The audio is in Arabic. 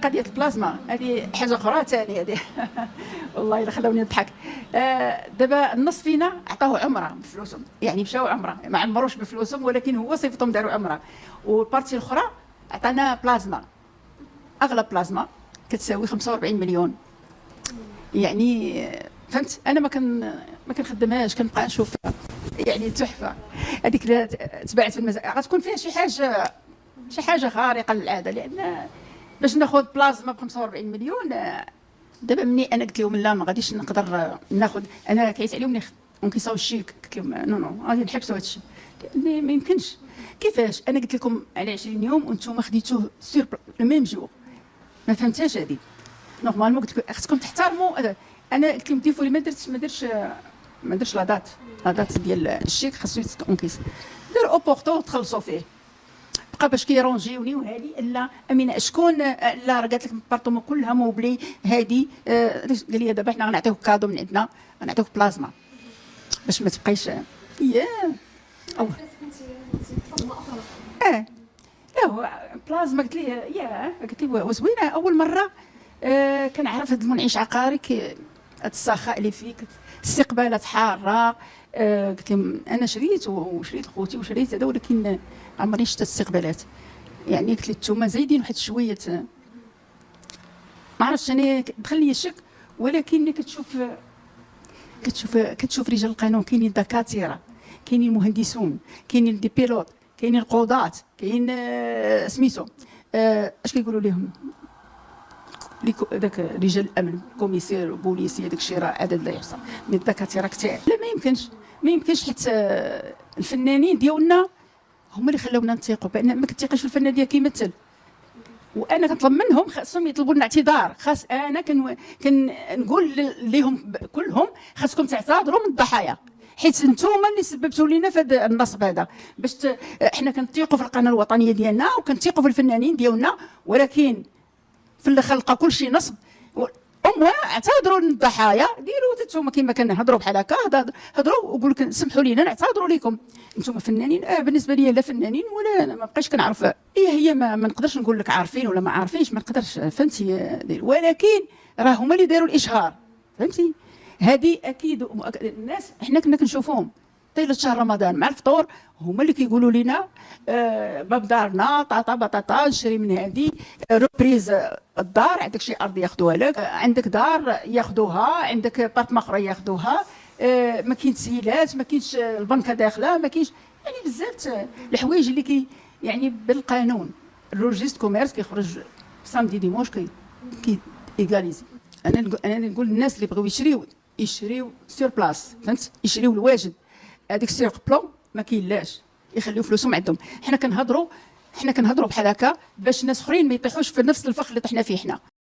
قضيه البلازما هذه حاجه اخرى ثاني هذه. والله الا خلوني نضحك. دابا النص فينا عطاوه عمره بفلوسهم، يعني مشاو عمره، ما عمروش بفلوسهم ولكن هو صيفطهم داروا عمره. والبارتي الاخرى عطانا بلازما، اغلى بلازما كتساوي 45 مليون. يعني فهمت، انا ما كنخدمهاش، كنبقى نشوفها، يعني تحفه هذيك اللي تباعت في المزاد غتكون فيها شي حاجه خارقه للعاده، لان باش ناخذ بلازما ب 45 مليون. دابا مني انا قلت لهم لا، ما غاديش نقدر ناخذ، انا كيت عليهم نكيصاو الشيك، قلت لهم نو غادي نحبسوا هذا الشيء، ما يمكنش. كيفاش انا قلت لكم على 20 يوم وانتم خديتوه سور لو ميم جور؟ ما فهمتهاش هذه. نورمالمون قلت لكم خصكم تحترموا. انا قلت لهم ديفولي ما درتش لا دات ديال الشيك، خاصو يتنقص. دار اوبورتو تخلصوا فيه، بقى باش كيرونجيوني وهادي لا امينه شكون لا راه قالت لك البارطومون كلها موبلي هادي. قال لي دابا حنا غنعطيوك كادو من عندنا، غنعطيوك بلازما باش ما تبقايش. او لا هو بلازما قلت ليه قلت ليه وزوينه. اول مره كنعرف هذا المنعش عقاري هذا السخاء اللي فيك، استقبالات حاره. قلت لهم انا شريت وشريت خوتي وشريت هذا، ولكن عمرني شفت استقبالات. يعني قلت لي نتوما زايدين واحد شويه، ما عرفتش انا دخل لي الشك. ولكن اللي كتشوف رجال القانون، كاينين دكاتره، كاينين مهندسون، كاينين دي بيلوت، كاينين القضاة، كاين سميتو اش كيقولوا لهم داك رجال الامن، كوميسير بوليسي، داك الشيء راه عدد لا يحصى من الدكاتره كثار. لا ما يمكنش حيت الفنانين ديالنا هما اللي خلاونا نثيقوا بان ما كتثيقش في الفنان ديالك كيمثل. وانا كنطلب منهم خاصهم يطلبوا لنا اعتذار، خاص انا كنقول لهم كلهم خاصكم تعتذروا من الضحايا، حيت نتوما اللي سببتوا لنا في هذا النصب هذا. باش حنا كنثيقوا في القناه الوطنيه ديالنا وكنثيقوا في الفنانين ديالنا، ولكن في اللي خلق كل شيء نصب. اعتذروا للضحايا، ديروا نتوما كما كنهضروا بحال هكا، هضروا وقولوا لك سمحوا لينا نعتذروا لكم نتوما فنانين. بالنسبه لي لا فنانين ولا أنا ما بقيتش كنعرف. هي ما نقدرش نقول لك عارفين ولا ما عارفينش، ما نقدرش، فهمتي. ولكن راه هما اللي داروا الاشهار، فهمتي. هذه اكيد الناس حنا كنا كنشوفوهم طيله شهر رمضان مع الفطور، هما اللي كيقولوا لنا باب دارنا طاطا بطاطا نشري من هذه روبريز. الدار عندك شي ارض ياخذوها لك، عندك دار ياخذوها، عندك بارتما اخرى ياخذوها. ما كاين تسهيلات، ما كاينش البنكه داخله، ما كاينش يعني بزاف الحوايج اللي يعني بالقانون. الروجيست كوميرس كيخرج سامدي ديمونش كي ايغاليزي. انا نقول للناس اللي بغاو يشريو سور بلاص، فهمت، يشريو الواجد. هذيك سيغ بلون ما كاينلاش، يخليو فلوسهم عندهم. حنا كنهضروا بحال هكا باش ناس اخرين ما يطيحوش في نفس الفخ اللي طحنا فيه حنا.